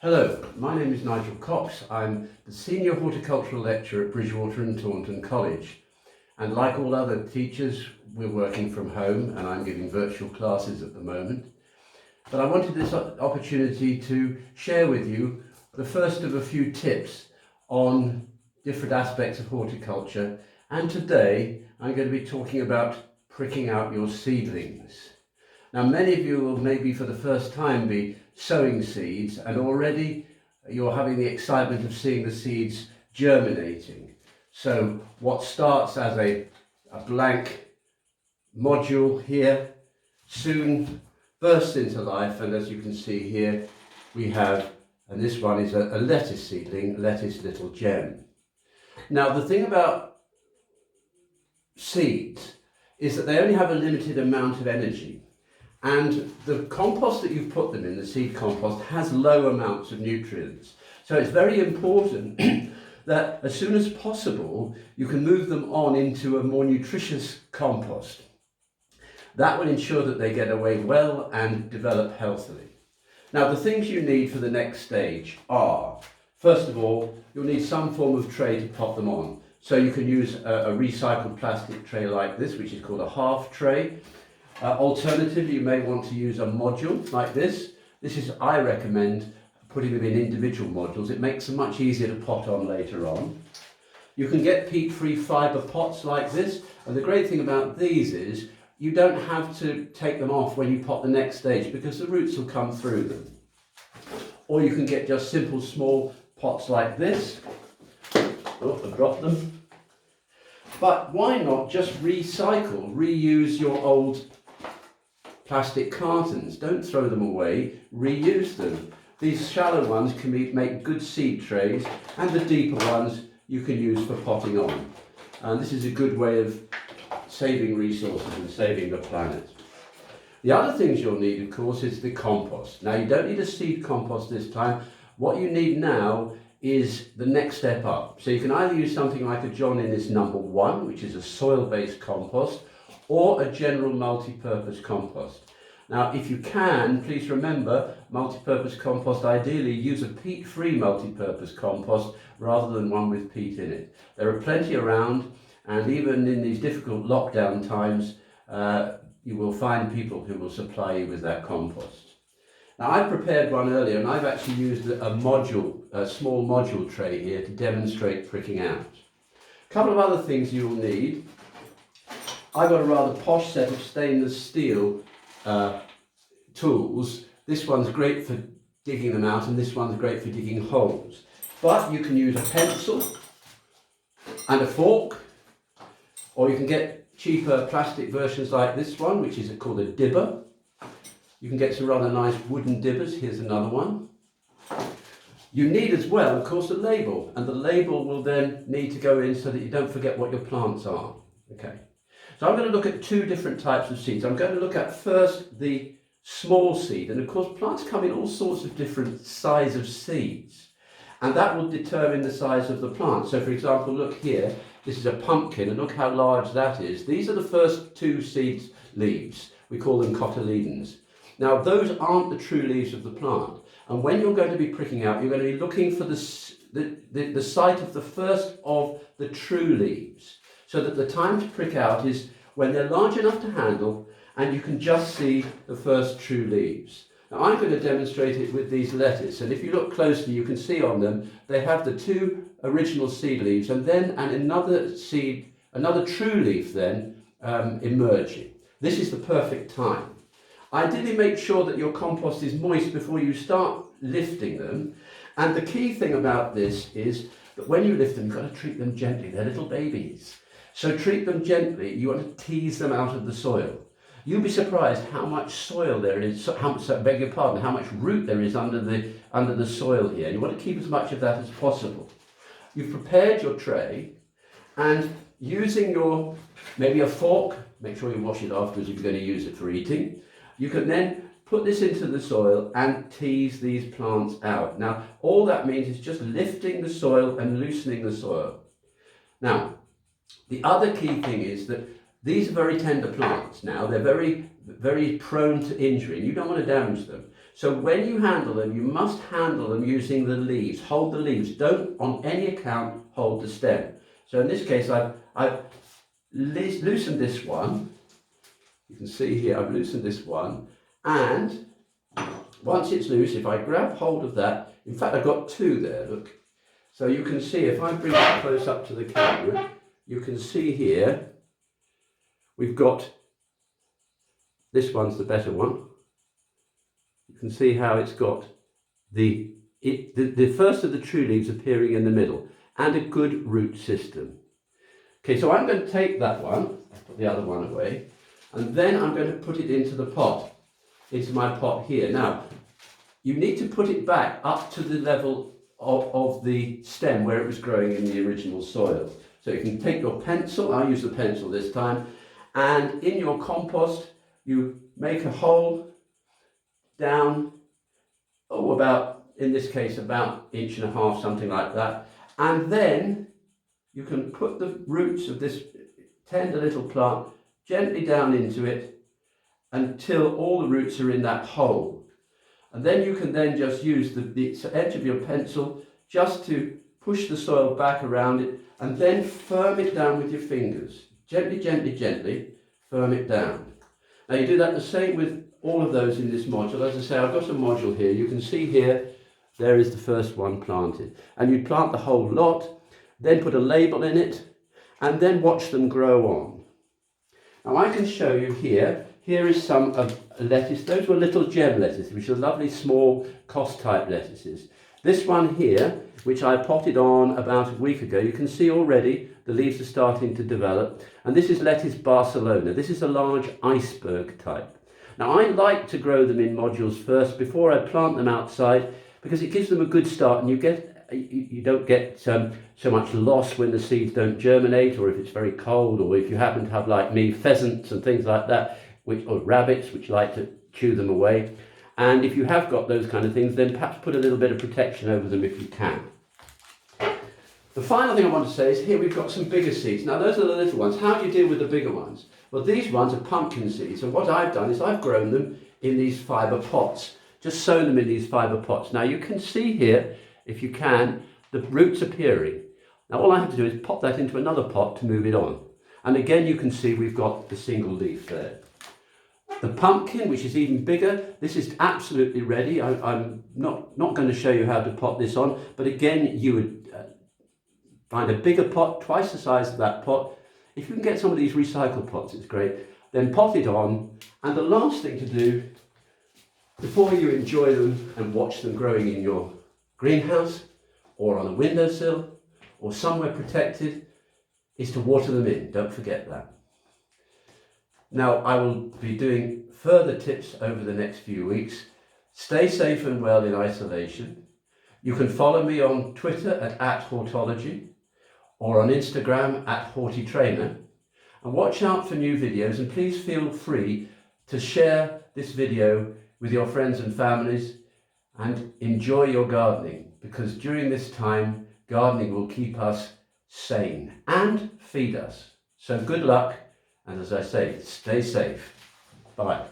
Hello, my name is Nigel Cox. I'm the Senior Horticultural Lecturer at Bridgewater and Taunton College. And like all other teachers, we're working from home and I'm giving virtual classes at the moment. But I wanted this opportunity to share with you the first of a few tips on different aspects of horticulture. And today I'm going to be talking about pricking out your seedlings. Now, many of you will maybe for the first time be sowing seeds, and already you're having the excitement of seeing the seeds germinating. So what starts as a blank module here soon bursts into life, and as you can see here we have, and this one is a lettuce seedling, Lettuce Little Gem. Now the thing about seeds is that they only have a limited amount of energy. And the compost that you've put them in, the seed compost, has low amounts of nutrients. So it's very important that as soon as possible, you can move them on into a more nutritious compost. That will ensure that they get away well and develop healthily. Now, the things you need for the next stage are, first of all, you'll need some form of tray to pop them on. So you can use a recycled plastic tray like this, which is called a half tray. Alternatively, you may want to use a module like this. I recommend putting them in individual modules. It makes them much easier to pot on later on. You can get peat-free fibre pots like this, and the great thing about these is you don't have to take them off when you pot the next stage because the roots will come through them. Or you can get just simple small pots like this. Oh, I dropped them. But why not just reuse your old plastic cartons? Don't throw them away, reuse them. These shallow ones can make good seed trays, and the deeper ones you can use for potting on. And this is a good way of saving resources and saving the planet. The other things you'll need, of course, is the compost. Now, you don't need a seed compost this time. What you need now is the next step up. So you can either use something like a John Innes number 1, which is a soil-based compost, or a general multi-purpose compost. Now, if you can, please remember, multi-purpose compost, ideally use a peat-free multi-purpose compost rather than one with peat in it. There are plenty around, and even in these difficult lockdown times, you will find people who will supply you with that compost. Now, I prepared one earlier, and I've actually used a small module tray here to demonstrate pricking out. A couple of other things you will need. I've got a rather posh set of stainless steel tools. This one's great for digging them out, and this one's great for digging holes. But you can use a pencil and a fork, or you can get cheaper plastic versions like this one, which is called a dibber. You can get some rather nice wooden dibbers. Here's another one. You need as well, of course, a label, and the label will then need to go in so that you don't forget what your plants are. Okay. So I'm going to look at two different types of seeds. I'm going to look at first the small seed, and of course plants come in all sorts of different size of seeds, and that will determine the size of the plant. So for example, look here, this is a pumpkin, and look how large that is. These are the first two seeds leaves. We call them cotyledons. Now those aren't the true leaves of the plant, and when you're going to be pricking out, you're going to be looking for the site of the first of the true leaves, so that the time to prick out is when they're large enough to handle and you can just see the first true leaves. Now I'm going to demonstrate it with these lettuce, and if you look closely you can see on them they have the two original seed leaves and then another true leaf then emerging. This is the perfect time. Ideally make sure that your compost is moist before you start lifting them, and the key thing about this is that when you lift them you've got to treat them gently. They're little babies. So treat them gently. You want to tease them out of the soil. You'll be surprised how much soil there is, how much root there is under the soil here. You want to keep as much of that as possible. You've prepared your tray, and using maybe a fork, make sure you wash it afterwards if you're going to use it for eating, you can then put this into the soil and tease these plants out. Now, all that means is just lifting the soil and loosening the soil. Now, the other key thing is that these are very tender plants now. They're very, very prone to injury, and you don't want to damage them. So when you handle them, you must handle them using the leaves. Hold the leaves. Don't on any account hold the stem. So in this case, I've loosened this one. You can see here I've loosened this one, and once it's loose, if I grab hold of that, in fact I've got two there, look. So you can see, if I bring it close up to the camera, you can see here, we've got, this one's the better one. You can see how it's got the first of the true leaves appearing in the middle, and a good root system. Okay, so I'm going to take that one, put the other one away, and then I'm going to put it into the pot, into my pot here. Now, you need to put it back up to the level of the stem where it was growing in the original soil. So you can take your pencil, I'll use the pencil this time, and in your compost, you make a hole down, about, in this case, about 1.5 inches, something like that. And then you can put the roots of this tender little plant gently down into it until all the roots are in that hole. And then you can then just use the edge of your pencil just to push the soil back around it, and then firm it down with your fingers. Gently, gently, gently, firm it down. Now you do that the same with all of those in this module. As I say, I've got a module here. You can see here, there is the first one planted. And you plant the whole lot, then put a label in it, and then watch them grow on. Now I can show you here, here is some of lettuce. Those were little gem lettuces, which are lovely small cost type lettuces. This one here, which I potted on about a week ago, you can see already the leaves are starting to develop. And this is lettuce Barcelona. This is a large iceberg type. Now I like to grow them in modules first before I plant them outside, because it gives them a good start, and you don't get so much loss when the seeds don't germinate, or if it's very cold, or if you happen to have, like me, pheasants and things like that, or rabbits which like to chew them away. And if you have got those kind of things, then perhaps put a little bit of protection over them if you can. The final thing I want to say is here we've got some bigger seeds. Now those are the little ones. How do you deal with the bigger ones? Well, these ones are pumpkin seeds, and what I've done is I've grown them in these fibre pots. Just sown them in these fibre pots. Now you can see here, if you can, the roots appearing. Now all I have to do is pop that into another pot to move it on. And again you can see we've got the single leaf there. The pumpkin, which is even bigger, this is absolutely ready. I'm not going to show you how to pot this on, but again you would find a bigger pot, twice the size of that pot. If you can get some of these recycled pots, it's great. Then pot it on, and the last thing to do before you enjoy them and watch them growing in your greenhouse or on a windowsill or somewhere protected is to water them in. Don't forget that. Now, I will be doing further tips over the next few weeks. Stay safe and well in isolation. You can follow me on Twitter at @Hortology or on Instagram @HortiTrainer. And watch out for new videos, and please feel free to share this video with your friends and families, and enjoy your gardening, because during this time, gardening will keep us sane and feed us. So good luck. And as I say, stay safe. Bye.